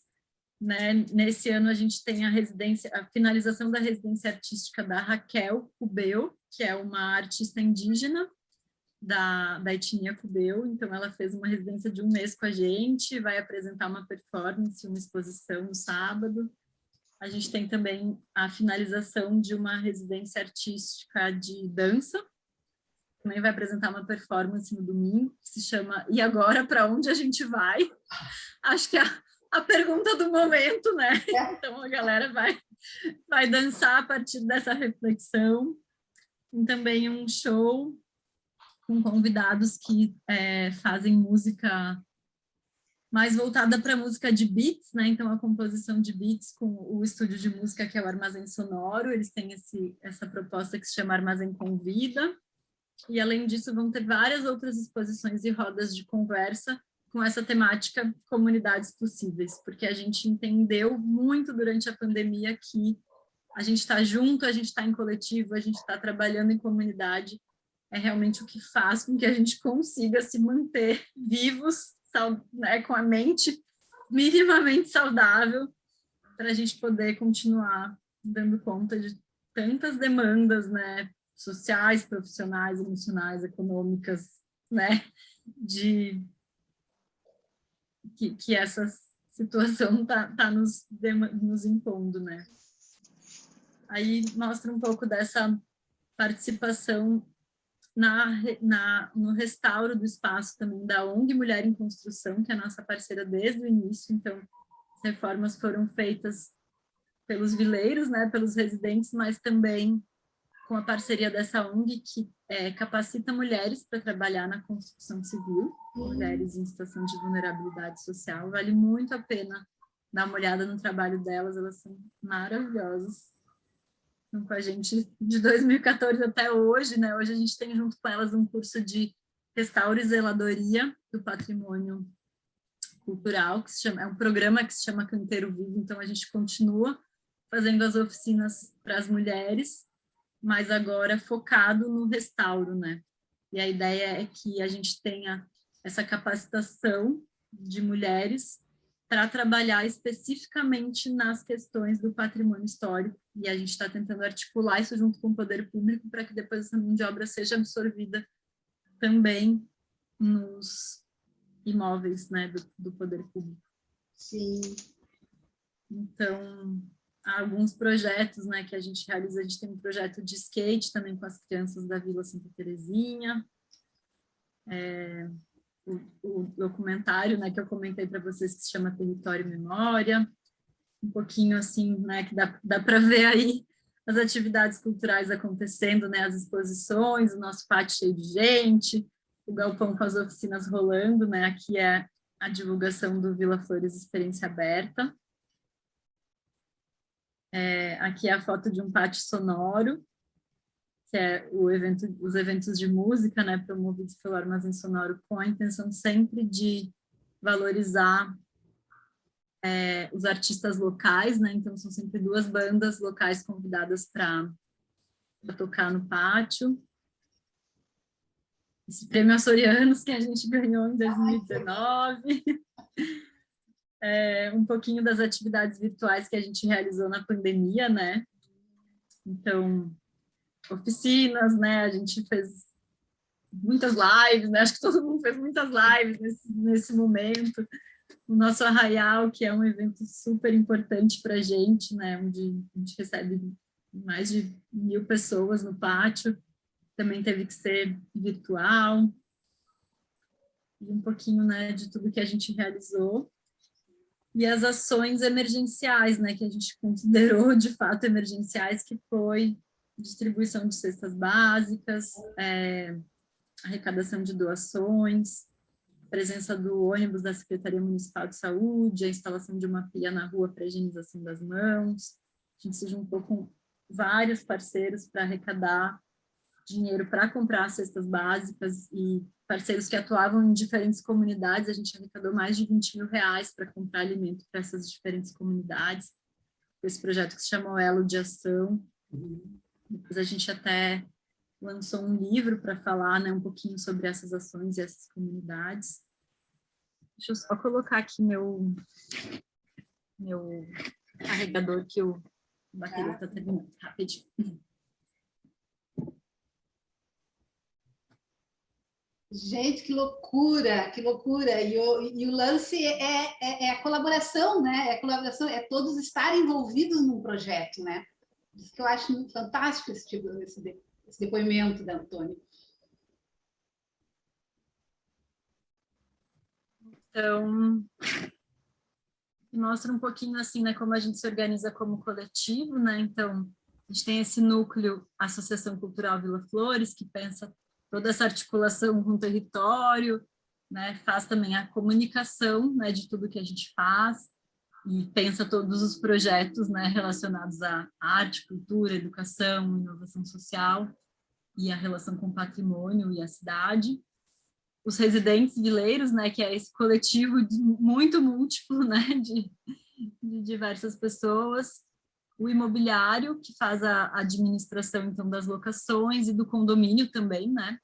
né? Nesse ano a gente tem a finalização da residência artística da Raquel Cubeu, que é uma artista indígena da etnia Cubeu, então ela fez uma residência de 1 mês com a gente, vai apresentar uma performance, uma exposição no sábado. A gente tem também a finalização de uma residência artística de dança, também vai apresentar uma performance no domingo, que se chama E Agora, para onde a gente vai? Acho que é a pergunta do momento, né? Então a galera vai dançar a partir dessa reflexão. Tem também um show com convidados que fazem música mais voltada para música de beats, né? Então a composição de beats com o estúdio de música, que é o Armazém Sonoro, eles têm essa proposta que se chama Armazém Convida. E, além disso, vão ter várias outras exposições e rodas de conversa com essa temática Comunidades Possíveis, porque a gente entendeu muito durante a pandemia que a gente está junto, a gente está em coletivo, a gente está trabalhando em comunidade, é realmente o que faz com que a gente consiga se manter vivos, né, com a mente minimamente saudável, para a gente poder continuar dando conta de tantas demandas, né, sociais, profissionais, emocionais, econômicas, né, que essa situação tá nos impondo, né. Aí mostra um pouco dessa participação no restauro do espaço também da ONG Mulher em Construção, que é a nossa parceira desde o início. Então, as reformas foram feitas pelos vileiros, né, pelos residentes, mas também com a parceria dessa ONG que capacita mulheres para trabalhar na construção civil, mulheres em situação de vulnerabilidade social. Vale muito a pena dar uma olhada no trabalho delas, elas são maravilhosas. Estão com a gente de 2014 até hoje, né? Hoje a gente tem junto com elas um curso de restauro e zeladoria do patrimônio cultural, que se chama, é um programa que se chama Canteiro Vivo, então a gente continua fazendo as oficinas para as mulheres, mas agora focado no restauro, né? E a ideia é que a gente tenha essa capacitação de mulheres para trabalhar especificamente nas questões do patrimônio histórico, e a gente está tentando articular isso junto com o poder público para que depois essa mão de obra seja absorvida também nos imóveis, né, do poder público. Sim. Então, há alguns projetos, né, que a gente realiza. A gente tem um projeto de skate também com as crianças da Vila Santa Terezinha, o documentário, né, que eu comentei para vocês, que se chama Território e Memória, um pouquinho assim, né, que dá para ver aí as atividades culturais acontecendo, né, as exposições, o nosso pátio cheio de gente, o galpão com as oficinas rolando, né, aqui é a divulgação do Vila Flores Experiência Aberta. Aqui é a foto de um pátio sonoro, que é os eventos de música, né, promovidos pelo Armazém Sonoro, com a intenção sempre de valorizar os artistas locais, né, então são sempre 2 bandas locais convidadas para tocar no pátio. Esse prêmio Açorianos que a gente ganhou em 2019. Um pouquinho das atividades virtuais que a gente realizou na pandemia, né, então oficinas, né, a gente fez muitas lives, né, acho que todo mundo fez muitas lives nesse momento. O nosso Arraial, que é um evento super importante para a gente, né, onde a gente recebe mais de 1.000 pessoas no pátio, também teve que ser virtual, e um pouquinho, né, de tudo que a gente realizou. E as ações emergenciais, né, que a gente considerou de fato emergenciais, que foi distribuição de cestas básicas, arrecadação de doações, presença do ônibus da Secretaria Municipal de Saúde, a instalação de uma pia na rua para higienização das mãos. A gente se juntou com vários parceiros para arrecadar dinheiro para comprar cestas básicas, e parceiros que atuavam em diferentes comunidades. A gente arrecadou mais de R$20 mil para comprar alimento para essas diferentes comunidades. Esse projeto que se chamou Elo de Ação. Depois a gente até lançou um livro para falar, né, um pouquinho sobre essas ações e essas comunidades. Deixa eu só colocar aqui meu carregador, que a bateria está terminando. Rapidinho. Gente, que loucura, que loucura. E o lance é a colaboração, né? É a colaboração, é todos estarem envolvidos num projeto, né? Isso que eu acho muito fantástico, esse depoimento da Antônia. Então, mostra um pouquinho assim, né, como a gente se organiza como coletivo, né? Então, a gente tem esse núcleo, Associação Cultural Vila Flores, que pensa toda essa articulação com o território, né? Faz também a comunicação, né, de tudo que a gente faz, e pensa todos os projetos, né, relacionados à arte, cultura, educação, inovação social e a relação com o patrimônio e a cidade. Os residentes vileiros, né, que é esse coletivo muito múltiplo, né, de diversas pessoas. O imobiliário, que faz a administração, então, das locações, e do condomínio também, né?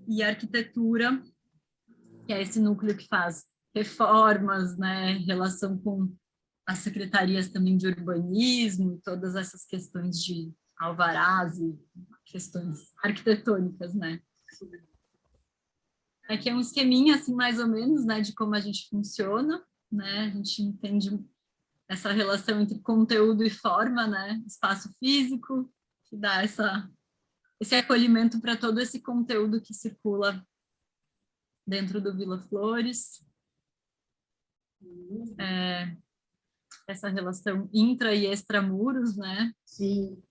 E a arquitetura, que é esse núcleo que faz reformas, né, relação com as secretarias também de urbanismo, todas essas questões de alvarás e questões arquitetônicas, né? Aqui é um esqueminha, assim, mais ou menos, né, de como a gente funciona, né? A gente entende essa relação entre conteúdo e forma, né? Espaço físico, que dá esse acolhimento para todo esse conteúdo que circula dentro do Vila Flores. Essa relação intra e extramuros, né? Sim.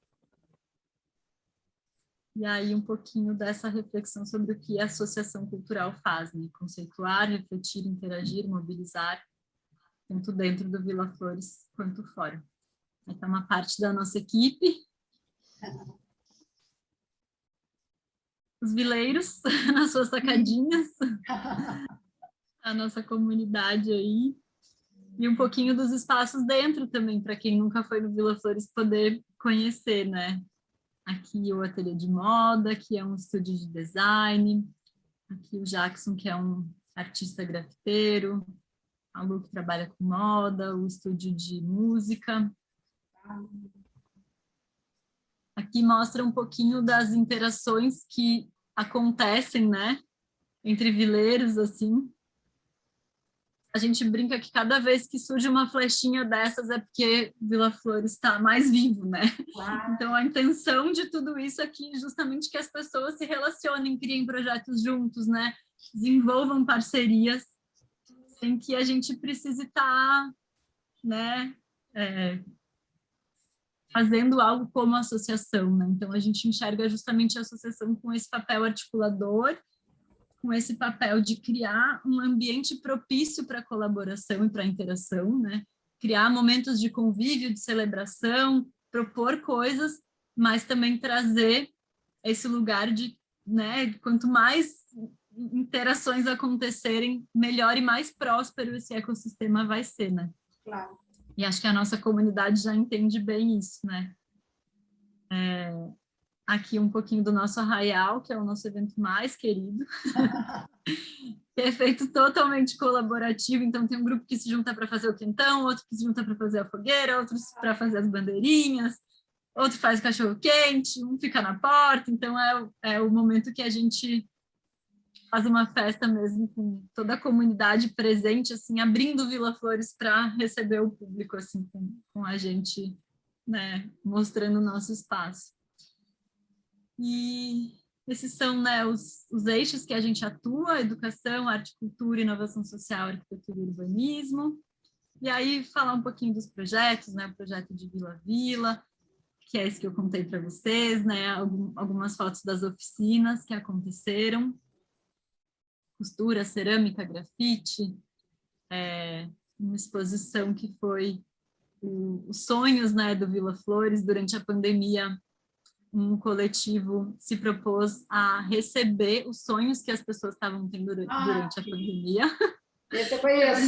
E aí um pouquinho dessa reflexão sobre o que a associação cultural faz, né? Conceituar, refletir, interagir, mobilizar, tanto dentro do Vila Flores quanto fora. Então, uma parte da nossa equipe. Os vileiros, nas suas sacadinhas. a nossa comunidade aí. E um pouquinho dos espaços dentro também, para quem nunca foi no Vila Flores poder conhecer, né? Aqui o ateliê de moda, aqui é um estúdio de design, aqui o Jackson, que é um artista grafiteiro, a Lu, que trabalha com moda, o estúdio de música. Aqui mostra um pouquinho das interações que acontecem, né, entre vileiros, assim. A gente brinca que cada vez que surge uma flechinha dessas é porque Vila Flores está mais vivo, né? Então, a intenção de tudo isso é que justamente que as pessoas se relacionem, criem projetos juntos, né? Desenvolvam parcerias, sem que a gente precise estar, né, fazendo algo como associação, né? Então, a gente enxerga justamente a associação com esse papel articulador, com esse papel de criar um ambiente propício para a colaboração e para a interação, né? Criar momentos de convívio, de celebração, propor coisas, mas também trazer esse lugar de, né, quanto mais interações acontecerem, melhor e mais próspero esse ecossistema vai ser, né? Claro. E acho que a nossa comunidade já entende bem isso, né? Aqui um pouquinho do nosso arraial, que é o nosso evento mais querido, que é feito totalmente colaborativo, então tem um grupo que se junta para fazer o quentão, outro que se junta para fazer a fogueira, outros para fazer as bandeirinhas, outro faz cachorro-quente, um fica na porta, então é o momento que a gente faz uma festa mesmo com toda a comunidade presente, assim, abrindo Vila Flores para receber o público, assim, com a gente, né, mostrando o nosso espaço. E esses são, né, os eixos que a gente atua: educação, arte, cultura, inovação social, arquitetura e urbanismo. E aí falar um pouquinho dos projetos, né, o projeto de Vila Vila, que é esse que eu contei para vocês, né, algumas fotos das oficinas que aconteceram, costura, cerâmica, grafite, uma exposição que foi os sonhos, né, do Vila Flores. Durante a pandemia, um coletivo se propôs a receber os sonhos que as pessoas estavam tendo durante a pandemia. Esse eu conheço.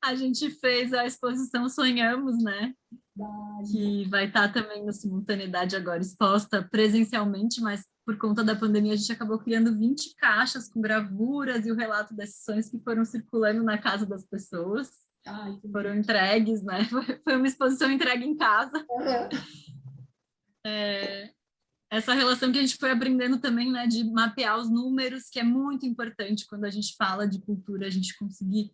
A gente fez a exposição Sonhamos, né? Que vai estar também na simultaneidade agora exposta presencialmente, mas por conta da pandemia a gente acabou criando 20 caixas com gravuras e o relato desses sonhos que foram circulando na casa das pessoas. Foram entregues, né? Foi uma exposição entregue em casa. Essa relação que a gente foi aprendendo também, né, de mapear os números, que é muito importante quando a gente fala de cultura, a gente conseguir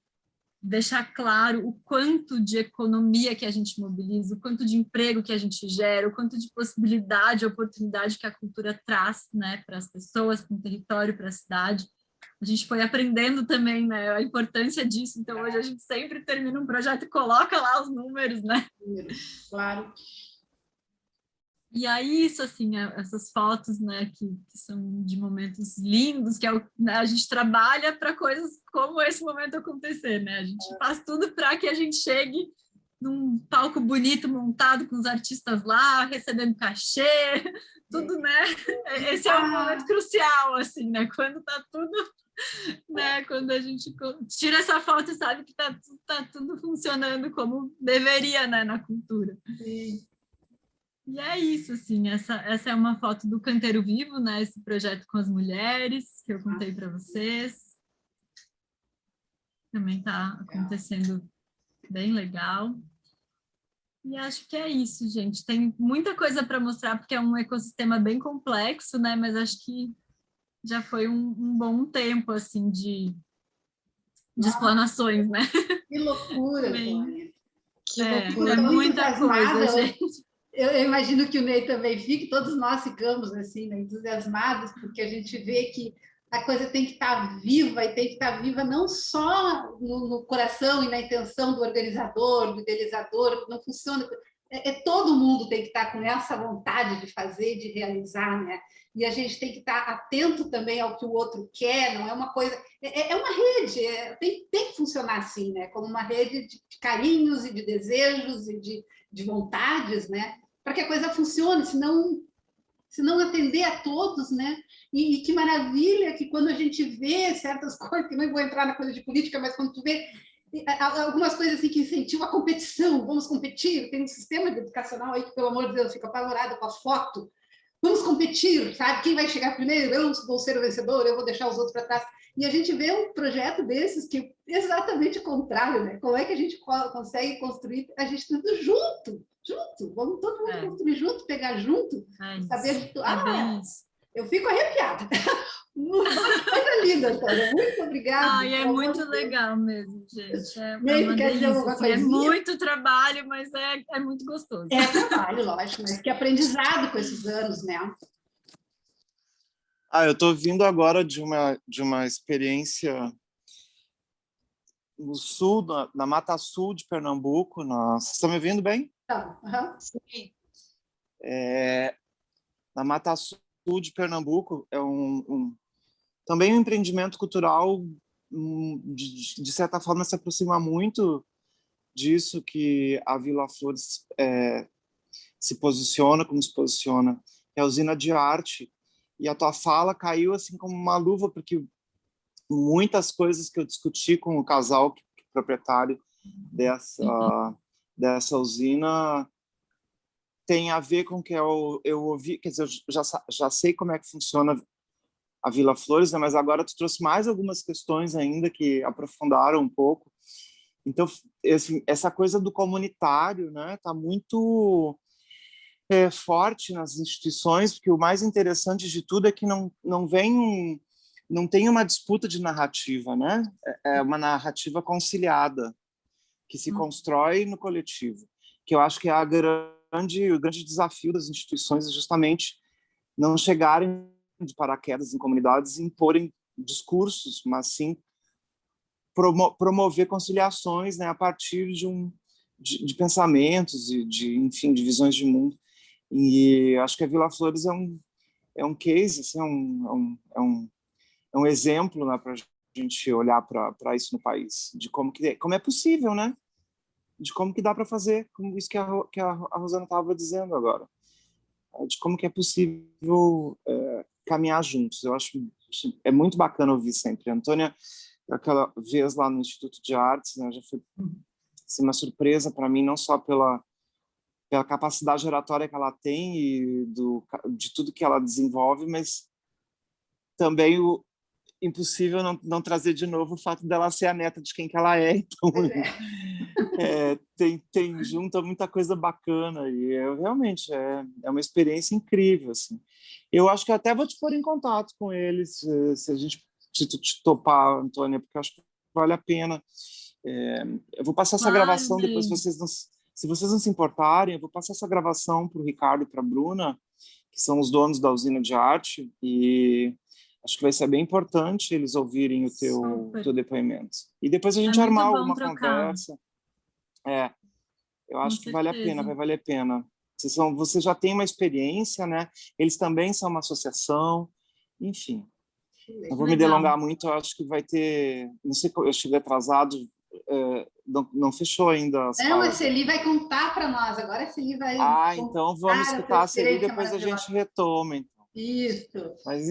deixar claro o quanto de economia que a gente mobiliza, o quanto de emprego que a gente gera, o quanto de possibilidade, oportunidade que a cultura traz, né, para as pessoas, para o território, para a cidade. A gente foi aprendendo também, né, a importância disso. Então, hoje a gente sempre termina um projeto e coloca lá os números, né? Claro. E aí, isso, assim, essas fotos, né, que são de momentos lindos, que né, a gente trabalha para coisas como esse momento acontecer, né? A gente faz tudo para que a gente chegue num palco bonito montado com os artistas lá, recebendo cachê, tudo, né? Esse é um momento crucial, assim, né? Quando tá tudo, né? Quando a gente tira essa foto e sabe que tá tudo funcionando como deveria, né, na cultura. Sim. E é isso, assim, essa é uma foto do Canteiro Vivo, né? Esse projeto com as mulheres que eu contei para vocês. Também está acontecendo bem legal. E acho que é isso, gente. Tem muita coisa para mostrar, porque é um ecossistema bem complexo, né? Mas acho que já foi um bom tempo, assim, de explanações, né? Que loucura, Tônia. Que loucura. É muita coisa, gente. Eu imagino que o Ney também fique, todos nós ficamos assim, né, entusiasmados, porque a gente vê que a coisa tem que estar viva, e tem que estar viva não só no coração e na intenção do organizador, do idealizador, não funciona. Todo mundo tem que estar com essa vontade de fazer, de realizar, né? E a gente tem que estar atento também ao que o outro quer, não é uma coisa... É uma rede, tem que funcionar assim, né? Como uma rede de carinhos e de desejos e de vontades, né? Para que a coisa funcione, senão se não atender a todos, né? E que maravilha que quando a gente vê certas coisas, que não vou entrar na coisa de política, mas quando tu vê algumas coisas assim que incentivam a competição, vamos competir, tem um sistema educacional aí que, pelo amor de Deus, fica apavorado com a foto, vamos competir, sabe? Quem vai chegar primeiro? Eu vou ser o vencedor, eu vou deixar os outros para trás. E a gente vê um projeto desses que é exatamente o contrário, né? Como é que a gente consegue construir a gente tudo junto? Vamos todo mundo construir junto, pegar junto, saber de tudo. Eu fico arrepiada. Coisa linda, Antônia. Muito obrigada. É muito legal mesmo, gente. É uma quer dizer alguma delícia. É coisinha? muito trabalho, mas é muito gostoso. É trabalho, lógico, mas que aprendizado com esses anos, né? Eu estou vindo agora de uma experiência no sul, na Mata Sul de Pernambuco. Vocês estão me ouvindo bem? Tá. Uhum. Sim. Na Mata Sul de Pernambuco é também um empreendimento cultural, de certa forma, se aproxima muito disso que a Vila Flores se posiciona, como se posiciona, é a usina de arte. E a tua fala caiu assim como uma luva, porque muitas coisas que eu discuti com o casal proprietário dessa usina tem a ver com o que eu ouvi. Quer dizer, eu já sei como é que funciona a Vila Flores, né? Mas agora tu trouxe mais algumas questões ainda que aprofundaram um pouco. Então, essa coisa do comunitário, né, tá muito forte nas instituições, porque o mais interessante de tudo é que não tem uma disputa de narrativa, né? É uma narrativa conciliada que se constrói no coletivo, que eu acho que é o grande desafio das instituições, é justamente não chegarem de paraquedas em comunidades e imporem discursos, mas sim promover conciliações, né, a partir de pensamentos e enfim, de visões de mundo. E acho que a Vila Flores é um case, assim, é um exemplo, né, para a gente olhar para isso no país, de como é possível, né? De como que dá para fazer, como isso que a Rosana estava dizendo agora, de como que é possível caminhar juntos. Eu acho é muito bacana ouvir sempre. A Antônia, aquela vez lá no Instituto de Artes, né, já foi assim, uma surpresa para mim, não só pela capacidade oratória que ela tem e de tudo que ela desenvolve, mas também o impossível não trazer de novo o fato dela ser a neta de quem que ela é. Então, junta muita coisa bacana e realmente é uma experiência incrível. Assim. Eu acho que até vou te pôr em contato com eles, se a gente te topar, Antônia, porque eu acho que vale a pena. Eu vou passar essa gravação, depois se vocês não se importarem, eu vou passar essa gravação para o Ricardo e para a Bruna, que são os donos da usina de arte, e acho que vai ser bem importante eles ouvirem o teu depoimento. E depois a gente armar alguma conversa. Eu acho que vale a pena, vai valer a pena. Você já tem uma experiência, né? Eles também são uma associação, enfim. Não vou me delongar muito, eu acho que vai ter... Não sei, eu cheguei atrasado, não fechou ainda as falas. A Celi vai contar para nós, agora a Celi vai... então vamos escutar a Celi e depois a gente retoma. Então. Isso. Mas